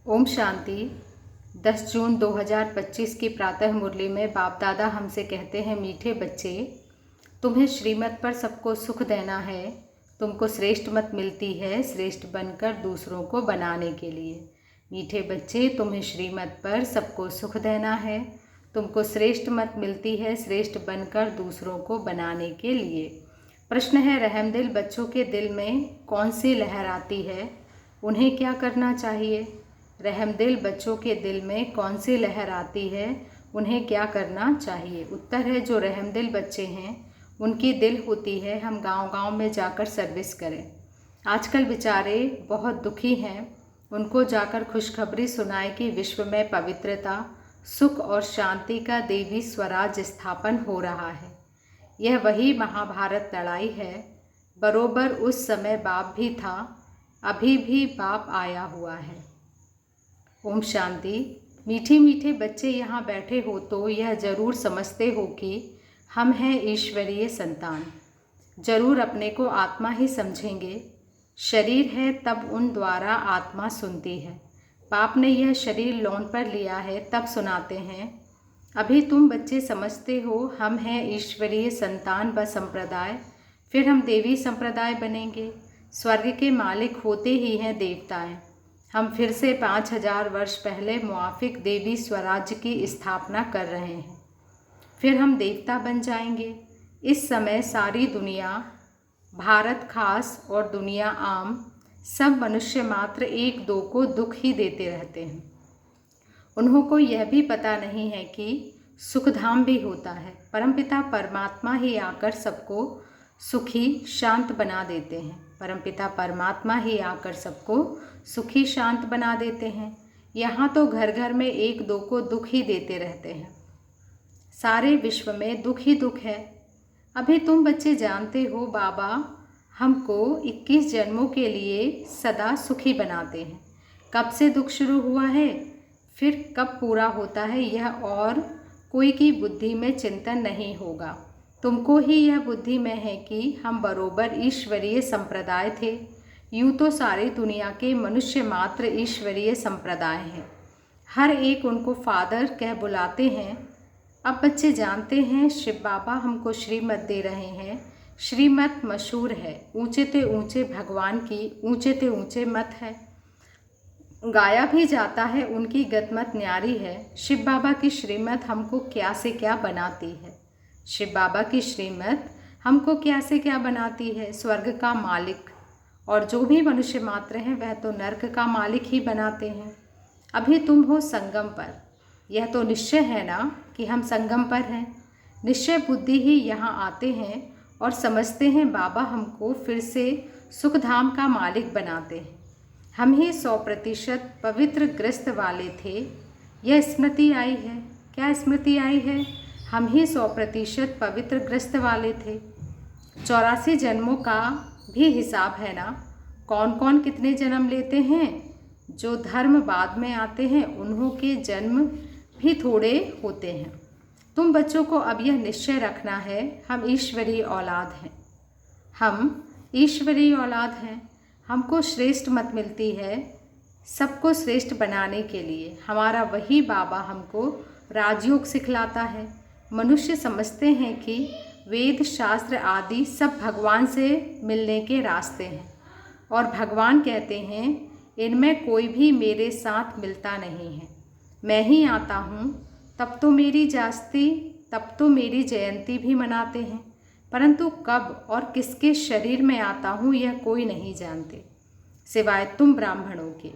ओम शांति। 10 जून 2025 की प्रातः मुरली में बाप दादा हमसे कहते हैं, मीठे बच्चे, तुम्हें श्रीमत पर सबको सुख देना है। तुमको श्रेष्ठ मत मिलती है श्रेष्ठ बनकर दूसरों को बनाने के लिए। मीठे बच्चे, तुम्हें श्रीमत पर सबको सुख देना है। तुमको श्रेष्ठ मत मिलती है श्रेष्ठ बनकर दूसरों को बनाने के लिए। प्रश्न है, रहमदिल बच्चों के दिल में कौन सी लहर आती है, उन्हें क्या करना चाहिए? रहमदिल बच्चों के दिल में कौन सी लहर आती है, उन्हें क्या करना चाहिए? उत्तर है, जो रहमदिल बच्चे हैं उनकी दिल होती है हम गांव-गांव में जाकर सर्विस करें। आजकल बेचारे बहुत दुखी हैं, उनको जाकर खुशखबरी सुनाए कि विश्व में पवित्रता, सुख और शांति का देवी स्वराज स्थापन हो रहा है। यह वही महाभारत लड़ाई है। बरोबर उस समय बाप भी था, अभी भी बाप आया हुआ है। ओम शांति। मीठे मीठे बच्चे यहाँ बैठे हो तो यह ज़रूर समझते हो कि हम हैं ईश्वरीय संतान। ज़रूर अपने को आत्मा ही समझेंगे। शरीर है तब उन द्वारा आत्मा सुनती है। बाप ने यह शरीर लोन पर लिया है तब सुनाते हैं। अभी तुम बच्चे समझते हो हम हैं ईश्वरीय संतान व संप्रदाय, फिर हम देवी संप्रदाय बनेंगे। स्वर्ग के मालिक होते ही हैं देवताएं। हम फिर से 5000 वर्ष पहले मुआफिक देवी स्वराज्य की स्थापना कर रहे हैं, फिर हम देवता बन जाएंगे। इस समय सारी दुनिया, भारत खास और दुनिया आम, सब मनुष्य मात्र एक दो को दुख ही देते रहते हैं। उन्हों को यह भी पता नहीं है कि सुखधाम भी होता है। परमपिता परमात्मा ही आकर सबको सुखी शांत बना देते हैं। परमपिता परमात्मा ही आकर सबको सुखी शांत बना देते हैं। यहाँ तो घर घर में एक दो को दुख ही देते रहते हैं। सारे विश्व में दुख ही दुख है। अभी तुम बच्चे जानते हो बाबा हमको 21 जन्मों के लिए सदा सुखी बनाते हैं। कब से दुख शुरू हुआ है, फिर कब पूरा होता है, यह और कोई की बुद्धि में चिंतन नहीं होगा। तुमको ही यह बुद्धि में है कि हम बरोबर ईश्वरीय संप्रदाय थे। यूँ तो सारी दुनिया के मनुष्य मात्र ईश्वरीय संप्रदाय हैं। हर एक उनको फादर कह बुलाते हैं। अब बच्चे जानते हैं शिव बाबा हमको श्रीमत दे रहे हैं। श्रीमत मशहूर है, ऊंचे ते ऊंचे भगवान की ऊंचे ते ऊंचे मत है। गाया भी जाता है, उनकी गतमत न्यारी है। शिव बाबा की श्रीमत हमको क्या से क्या बनाती है। शिव बाबा की श्रीमत हमको क्या से क्या बनाती है। स्वर्ग का मालिक और जो भी मनुष्य मात्र हैं वह तो नर्क का मालिक ही बनाते हैं। अभी तुम हो संगम पर। यह तो निश्चय है ना कि हम संगम पर हैं। निश्चय बुद्धि ही यहाँ आते हैं और समझते हैं बाबा हमको फिर से सुखधाम का मालिक बनाते हैं। हम ही 100% पवित्र ग्रस्त वाले थे। यह स्मृति आई है। क्या स्मृति आई है? हम ही 100% पवित्र ग्रस्त वाले थे। 84 जन्मों का भी हिसाब है ना। कौन कौन कितने जन्म लेते हैं। जो धर्म बाद में आते हैं उन्हों के जन्म भी थोड़े होते हैं। तुम बच्चों को अब यह निश्चय रखना है, हम ईश्वरीय औलाद हैं। हम ईश्वरीय औलाद हैं। हमको श्रेष्ठ मत मिलती है सबको श्रेष्ठ बनाने के लिए। हमारा वही बाबा हमको राजयोग सिखलाता है। मनुष्य समझते हैं कि वेद शास्त्र आदि सब भगवान से मिलने के रास्ते हैं और भगवान कहते हैं इनमें कोई भी मेरे साथ मिलता नहीं है। मैं ही आता हूँ तब तो मेरी जास्ती, तब तो मेरी जयंती भी मनाते हैं, परंतु कब और किसके शरीर में आता हूँ यह कोई नहीं जानते सिवाय तुम ब्राह्मणों के।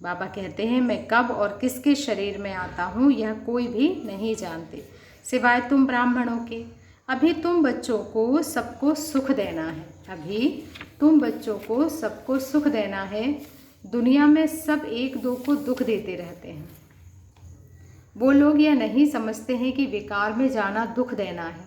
बाबा कहते हैं मैं कब और किसके शरीर में आता हूँ यह कोई भी नहीं जानते सिवाय तुम ब्राह्मणों के। अभी तुम बच्चों को सबको सुख देना है। अभी तुम बच्चों को सबको सुख देना है। दुनिया में सब एक दो को दुख देते रहते हैं। वो लोग यह नहीं समझते हैं कि विकार में जाना दुख देना है।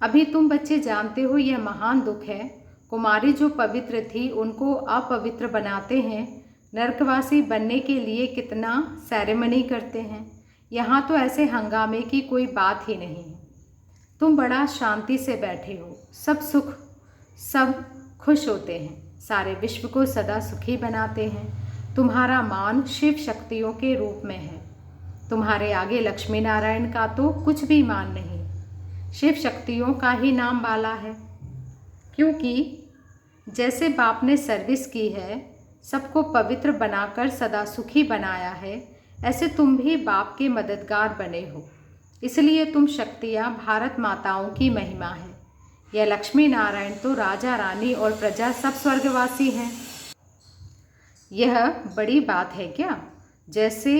अभी तुम बच्चे जानते हो यह महान दुख है। कुमारी जो पवित्र थी उनको अपवित्र बनाते हैं। नरकवासी बनने के लिए कितना सेरेमनी करते हैं। यहाँ तो ऐसे हंगामे की कोई बात ही नहीं है। तुम बड़ा शांति से बैठे हो। सब सुख, सब खुश होते हैं। सारे विश्व को सदा सुखी बनाते हैं। तुम्हारा मान शिव शक्तियों के रूप में है। तुम्हारे आगे लक्ष्मी नारायण का तो कुछ भी मान नहीं, शिव शक्तियों का ही नाम वाला है। क्योंकि जैसे बाप ने सर्विस की है, सबको पवित्र बनाकर सदा सुखी बनाया है, ऐसे तुम भी बाप के मददगार बने हो। इसलिए तुम शक्तियाँ भारत माताओं की महिमा है। यह लक्ष्मी नारायण तो राजा रानी और प्रजा सब स्वर्गवासी हैं। यह बड़ी बात है क्या? जैसे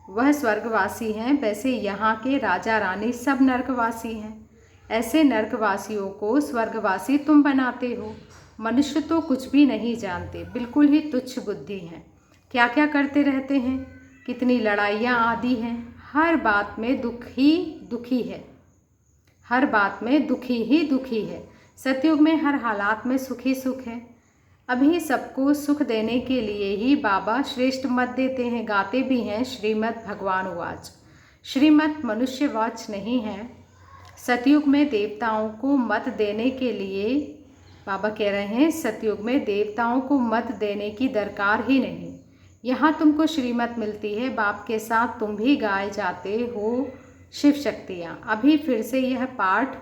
वह स्वर्गवासी हैं, वैसे यहाँ के राजा रानी सब नरकवासी हैं। ऐसे नरकवासियों को स्वर्गवासी तुम बनाते हो। मनुष्य तो कुछ भी नहीं जानते, बिल्कुल ही तुच्छ बुद्धि हैं। क्या क्या करते रहते हैं, कितनी लड़ाइयाँ आदि हैं। हर बात में दुख ही दुखी है, हर बात में दुखी ही दुखी है। सतयुग में हर हालात में सुख ही सुख है। अभी सबको सुख देने के लिए ही बाबा श्रेष्ठ मत देते हैं, गाते भी हैं, श्रीमद् भगवान उवाच। श्रीमद् मनुष्यवाच नहीं है। सतयुग में देवताओं को मत देने के लिए बाबा कह रहे हैं, सतयुग में देवताओं को मत देने की दरकार ही नहीं। यहाँ तुमको श्रीमत मिलती है, बाप के साथ तुम भी गाए जाते हो शिव शक्तियाँ। अभी फिर से यह पाठ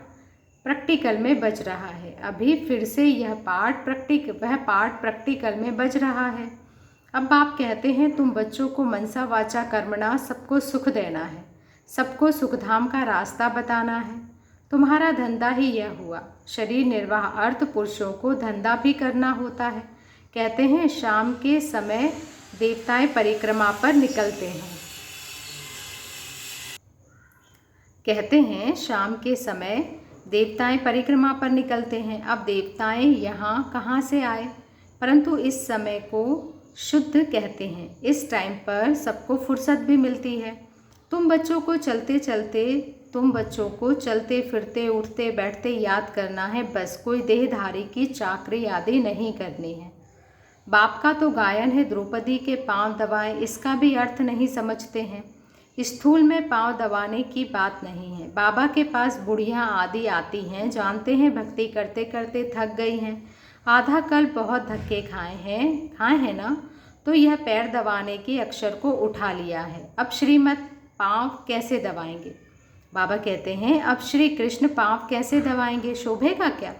प्रैक्टिकल में बज रहा है, अभी फिर से यह पाठ प्रैक्टिकल में बज रहा है। अब बाप कहते हैं, तुम बच्चों को मनसा वाचा कर्मणा सबको सुख देना है, सबको सुखधाम का रास्ता बताना है। तुम्हारा धंधा ही यह हुआ। शरीर निर्वाह अर्थ पुरुषों को धंधा भी करना होता है। कहते हैं शाम के समय देवताएं परिक्रमा पर निकलते हैं। कहते हैं शाम के समय देवताएं परिक्रमा पर निकलते हैं। अब देवताएं यहाँ कहाँ से आए? परंतु इस समय को शुद्ध कहते हैं। इस टाइम पर सबको फुर्सत भी मिलती है। तुम बच्चों को चलते फिरते उठते बैठते याद करना है, बस कोई देहधारी की चाकरी आदि नहीं करनी है। बाप का तो गायन है, द्रौपदी के पांव दबाएं, इसका भी अर्थ नहीं समझते हैं। स्थूल में पांव दबाने की बात नहीं है। बाबा के पास बुढ़ियाँ आदि आती हैं, जानते हैं भक्ति करते करते थक गई हैं, आधा कल बहुत धक्के खाए हैं ना, तो यह पैर दबाने के अक्षर को उठा लिया है। अब श्रीमत पांव कैसे दबाएंगे? बाबा कहते हैं, अब श्री कृष्ण पांव कैसे दबाएंगे? शोभेगा क्या?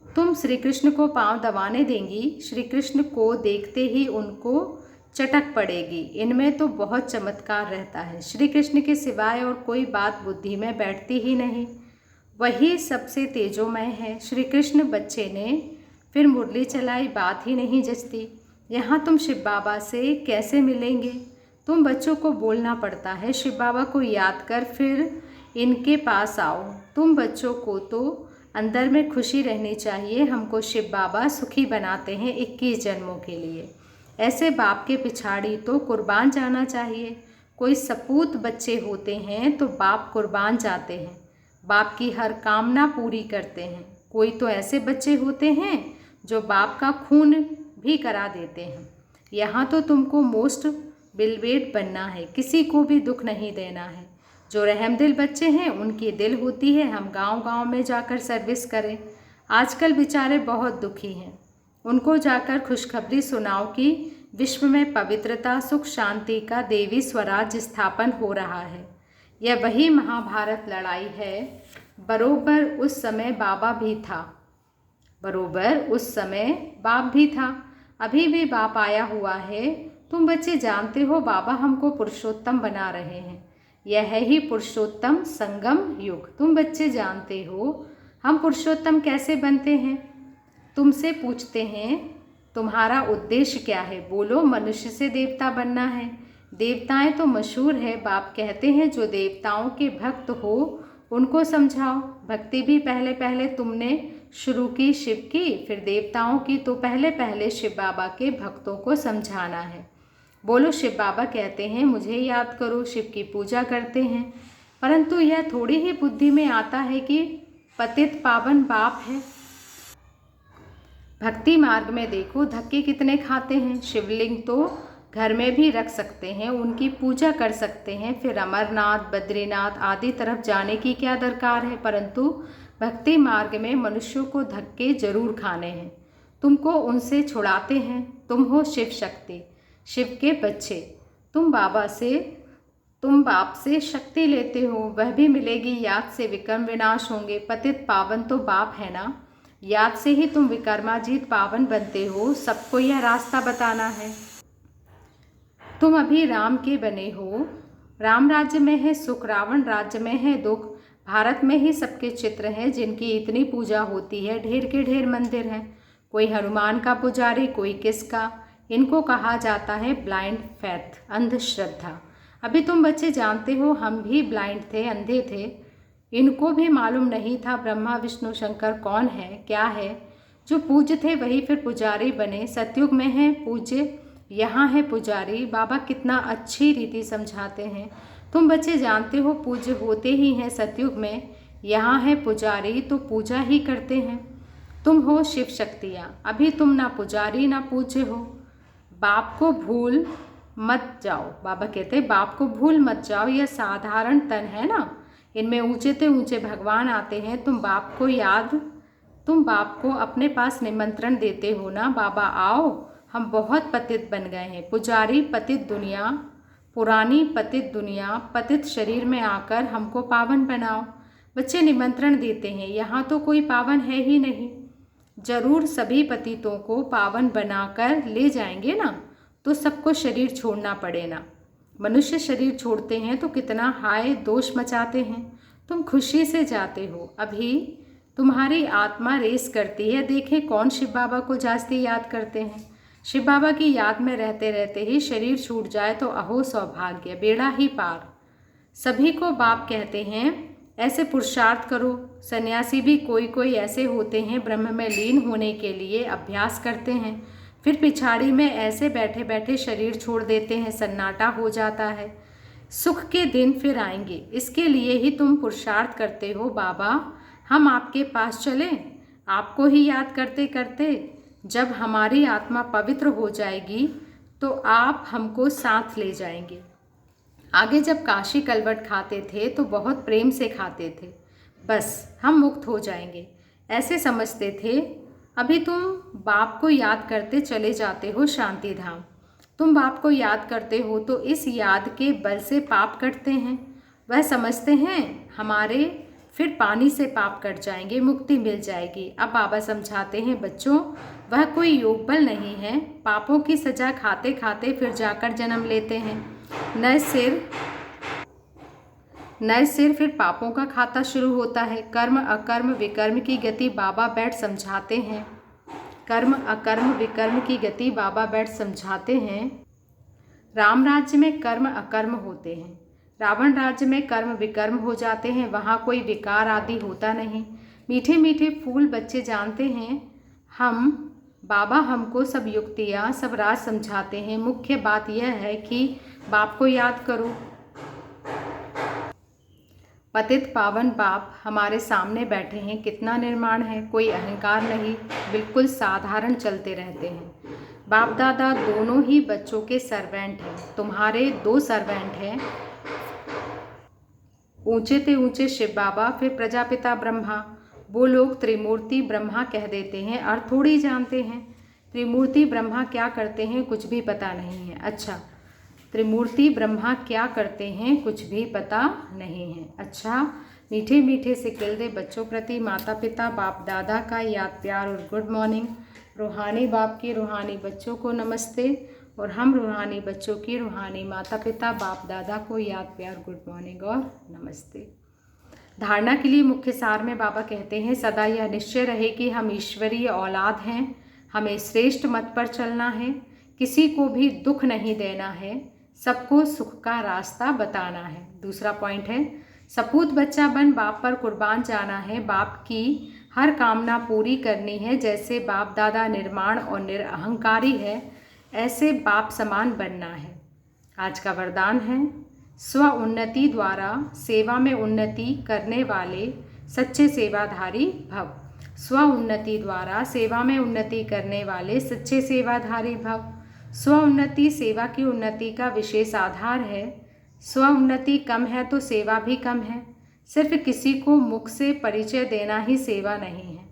तुम श्री कृष्ण को पांव दबाने देंगी? श्री कृष्ण को देखते ही उनको चटक पड़ेगी। इनमें तो बहुत चमत्कार रहता है। श्री कृष्ण के सिवाय और कोई बात बुद्धि में बैठती ही नहीं, वही सबसे तेजोमय है। श्री कृष्ण बच्चे ने फिर मुरली चलाई, बात ही नहीं जचती। यहाँ तुम शिव बाबा से कैसे मिलेंगे? तुम बच्चों को बोलना पड़ता है, शिव बाबा को याद कर फिर इनके पास आओ। तुम बच्चों को तो अंदर में खुशी रहनी चाहिए। हमको शिव बाबा सुखी बनाते हैं 21 जन्मों के लिए। ऐसे बाप के पिछाड़ी तो कुर्बान जाना चाहिए। कोई सपूत बच्चे होते हैं तो बाप कुर्बान जाते हैं, बाप की हर कामना पूरी करते हैं। कोई तो ऐसे बच्चे होते हैं जो बाप का खून भी करा देते हैं। यहाँ तो तुमको मोस्ट बिलवेट बनना है, किसी को भी दुख नहीं देना है। जो रहमदिल बच्चे हैं उनकी दिल होती है हम गांव-गांव में जाकर सर्विस करें। आजकल बेचारे बहुत दुखी हैं, उनको जाकर खुशखबरी सुनाओ कि विश्व में पवित्रता सुख शांति का देवी स्वराज्य स्थापन हो रहा है। यह वही महाभारत लड़ाई है। बरोबर उस समय बाप भी था, अभी भी बाप आया हुआ है। तुम बच्चे जानते हो बाबा हमको पुरुषोत्तम बना रहे हैं। यह है ही पुरुषोत्तम संगम युग। तुम बच्चे जानते हो हम पुरुषोत्तम कैसे बनते हैं? तुमसे पूछते हैं तुम्हारा उद्देश्य क्या है? बोलो मनुष्य से देवता बनना है। देवताएं तो मशहूर है। बाप कहते हैं जो देवताओं के भक्त हो उनको समझाओ। भक्ति भी पहले पहले तुमने शुरू की शिव की, फिर देवताओं की, तो पहले पहले शिव बाबा के भक्तों को समझाना है। बोलो शिव बाबा कहते हैं मुझे याद करो, शिव की पूजा करते हैं। परंतु यह थोड़ी ही बुद्धि में आता है कि पतित पावन बाप है। भक्ति मार्ग में देखो धक्के कितने खाते हैं। शिवलिंग तो घर में भी रख सकते हैं, उनकी पूजा कर सकते हैं, फिर अमरनाथ बद्रीनाथ आदि तरफ जाने की क्या दरकार है। परंतु भक्ति मार्ग में मनुष्यों को धक्के जरूर खाने हैं। तुमको उनसे छुड़ाते हैं। तुम हो शिव शक्ति। शिव के बच्चे, तुम बाप से शक्ति लेते हो, वह भी मिलेगी याद से विकर्म विनाश होंगे। पतित पावन तो बाप है ना, याद से ही तुम विकर्माजीत पावन बनते हो, सबको यह रास्ता बताना है। तुम अभी राम के बने हो, राम राज्य में है सुख, रावण राज्य में है दुख। भारत में ही सबके चित्र हैं जिनकी इतनी पूजा होती है, ढेर के ढेर मंदिर हैं। कोई हनुमान का पुजारी, कोई किसका। इनको कहा जाता है ब्लाइंड फैथ, अंधश्रद्धा। अभी तुम बच्चे जानते हो, हम भी ब्लाइंड थे, अंधे थे। इनको भी मालूम नहीं था ब्रह्मा विष्णु शंकर कौन है, क्या है। जो पूज्य थे वही फिर पुजारी बने। सतयुग में है पूज्य, यहाँ है पुजारी। बाबा कितना अच्छी रीति समझाते हैं। तुम बच्चे जानते हो पूज्य होते ही हैं सतयुग में, यहाँ है पुजारी तो पूजा ही करते हैं। तुम हो शिव शक्तियाँ, अभी तुम ना पुजारी ना पूज्य हो। बाप को भूल मत जाओ, बाबा कहते हैं बाप को भूल मत जाओ। यह साधारण तन है ना, इनमें ऊंचे से ऊंचे भगवान आते हैं। तुम बाप को अपने पास निमंत्रण देते हो ना, बाबा आओ, हम बहुत पतित बन गए हैं। पुजारी पतित दुनिया, पुरानी पतित दुनिया, पतित शरीर में आकर हमको पावन बनाओ। बच्चे निमंत्रण देते हैं, यहाँ तो कोई पावन है ही नहीं। जरूर सभी पतितों को पावन बनाकर ले जाएंगे ना, तो सबको शरीर छोड़ना पड़े ना। मनुष्य शरीर छोड़ते हैं तो कितना हाय दोष मचाते हैं। तुम खुशी से जाते हो, अभी तुम्हारी आत्मा रेस करती है। देखें कौन शिव बाबा को जास्ती याद करते हैं। शिव बाबा की याद में रहते रहते ही शरीर छूट जाए तो अहो सौभाग्य, बेड़ा ही पार। सभी को बाप कहते हैं, ऐसे पुरुषार्थ करो। सन्यासी भी कोई कोई ऐसे होते हैं, ब्रह्म में लीन होने के लिए अभ्यास करते हैं, फिर पिछाड़ी में ऐसे बैठे बैठे शरीर छोड़ देते हैं, सन्नाटा हो जाता है। सुख के दिन फिर आएंगे, इसके लिए ही तुम पुरुषार्थ करते हो। बाबा हम आपके पास चलें, आपको ही याद करते करते जब हमारी आत्मा पवित्र हो जाएगी तो आप हमको साथ ले जाएंगे। आगे जब काशी कलवट खाते थे तो बहुत प्रेम से खाते थे, बस हम मुक्त हो जाएंगे ऐसे समझते थे। अभी तुम बाप को याद करते चले जाते हो शांति धाम। तुम बाप को याद करते हो तो इस याद के बल से पाप कटते हैं। वह समझते हैं हमारे, फिर पानी से पाप कट जाएंगे, मुक्ति मिल जाएगी। अब बाबा समझाते हैं बच्चों, वह कोई योग बल नहीं है। पापों की सजा खाते खाते फिर जाकर जन्म लेते हैं। नए सिर फिर पापों का खाता शुरू होता है। कर्म अकर्म विकर्म की गति बाबा बैठ समझाते हैं। कर्म अकर्म विकर्म की गति बाबा बैठ समझाते हैं। राम राज्य में कर्म अकर्म होते हैं, रावण राज्य में कर्म विकर्म हो जाते हैं। वहाँ कोई विकार आदि होता नहीं। मीठे मीठे फूल बच्चे जानते हैं, बाबा हमको सब युक्तियाँ सब राज समझाते हैं। मुख्य बात यह है कि बाप को याद करो। पतित पावन बाप हमारे सामने बैठे हैं, कितना निर्माण है, कोई अहंकार नहीं, बिल्कुल साधारण चलते रहते हैं। बाप दादा दोनों ही बच्चों के सर्वेंट हैं। तुम्हारे 2 सर्वेंट हैं, ऊंचे से ऊंचे शिव बाबा, फिर प्रजापिता ब्रह्मा। वो लोग त्रिमूर्ति ब्रह्मा कह देते हैं, अर्थ थोड़ी जानते हैं। त्रिमूर्ति ब्रह्मा क्या करते हैं कुछ भी पता नहीं है। अच्छा, त्रिमूर्ति ब्रह्मा क्या करते हैं कुछ भी पता नहीं है। अच्छा, मीठे मीठे से खिल दे बच्चों प्रति माता पिता बाप दादा का याद प्यार और गुड मॉर्निंग। रूहानी बाप की रूहानी बच्चों को नमस्ते, और हम रूहानी बच्चों की रूहानी माता पिता बाप दादा को याद प्यार गुड मॉर्निंग और नमस्ते। धारणा के लिए मुख्य सार में बाबा कहते हैं, सदा यह निश्चय रहे कि हम ईश्वरीय औलाद हैं, हमें श्रेष्ठ मत पर चलना है, किसी को भी दुख नहीं देना है, सबको सुख का रास्ता बताना है। दूसरा पॉइंट है, सपूत बच्चा बन बाप पर कुर्बान जाना है, बाप की हर कामना पूरी करनी है। जैसे बाप दादा निर्माण और निरअहंकारी है, ऐसे बाप समान बनना है। आज का वरदान है, स्व उन्नति द्वारा सेवा में उन्नति करने वाले सच्चे सेवाधारी भव। स्व उन्नति द्वारा सेवा में उन्नति करने वाले सच्चे सेवाधारी भव। स्व उन्नति सेवा की उन्नति का विशेष आधार है। स्व उन्नति कम है तो सेवा भी कम है। सिर्फ किसी को मुख से परिचय देना ही सेवा नहीं है,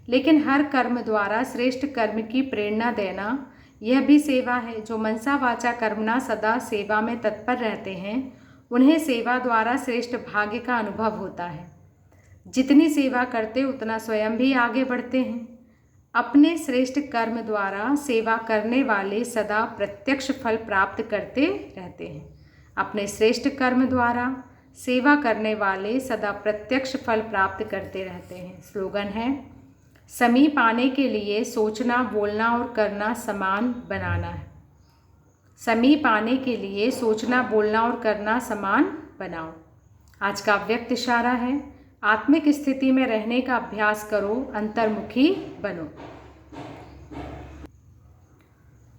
लेकिन हर कर्म द्वारा श्रेष्ठ कर्म की प्रेरणा देना यह भी सेवा है। जो मनसा वाचा कर्मणा सदा सेवा में तत्पर रहते हैं उन्हें सेवा द्वारा श्रेष्ठ भाग्य का अनुभव होता है। जितनी सेवा करते उतना स्वयं भी आगे बढ़ते हैं। अपने श्रेष्ठ कर्म द्वारा सेवा करने वाले सदा प्रत्यक्ष फल प्राप्त करते रहते हैं। अपने श्रेष्ठ कर्म द्वारा सेवा करने वाले सदा प्रत्यक्ष फल प्राप्त करते रहते हैं। स्लोगन है, समीप आने के लिए सोचना, बोलना और करना समान बनाना है। समीप आने के लिए सोचना, बोलना और करना समान बनाओ। आज का व्यक्त इशारा है, आत्मिक स्थिति में रहने का अभ्यास करो, अंतर्मुखी बनो।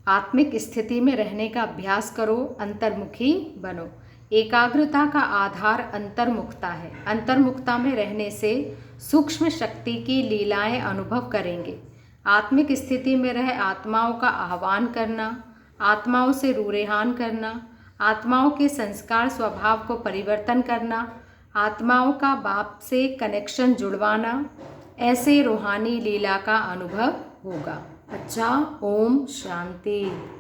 आत्मिक स्थिति में रहने का अभ्यास करो, अंतर्मुखी बनो। एकाग्रता का आधार अंतर्मुखता है। अंतर्मुखता में रहने से सूक्ष्म शक्ति की लीलाएं अनुभव करेंगे। आत्मिक स्थिति में रह आत्माओं का आह्वान करना, आत्माओं से रूरेहान करना, आत्माओं के संस्कार स्वभाव को परिवर्तन करना, आत्माओं का बाप से कनेक्शन जुड़वाना, ऐसे रूहानी लीला का अनुभव होगा। अच्छा, ओम शांति।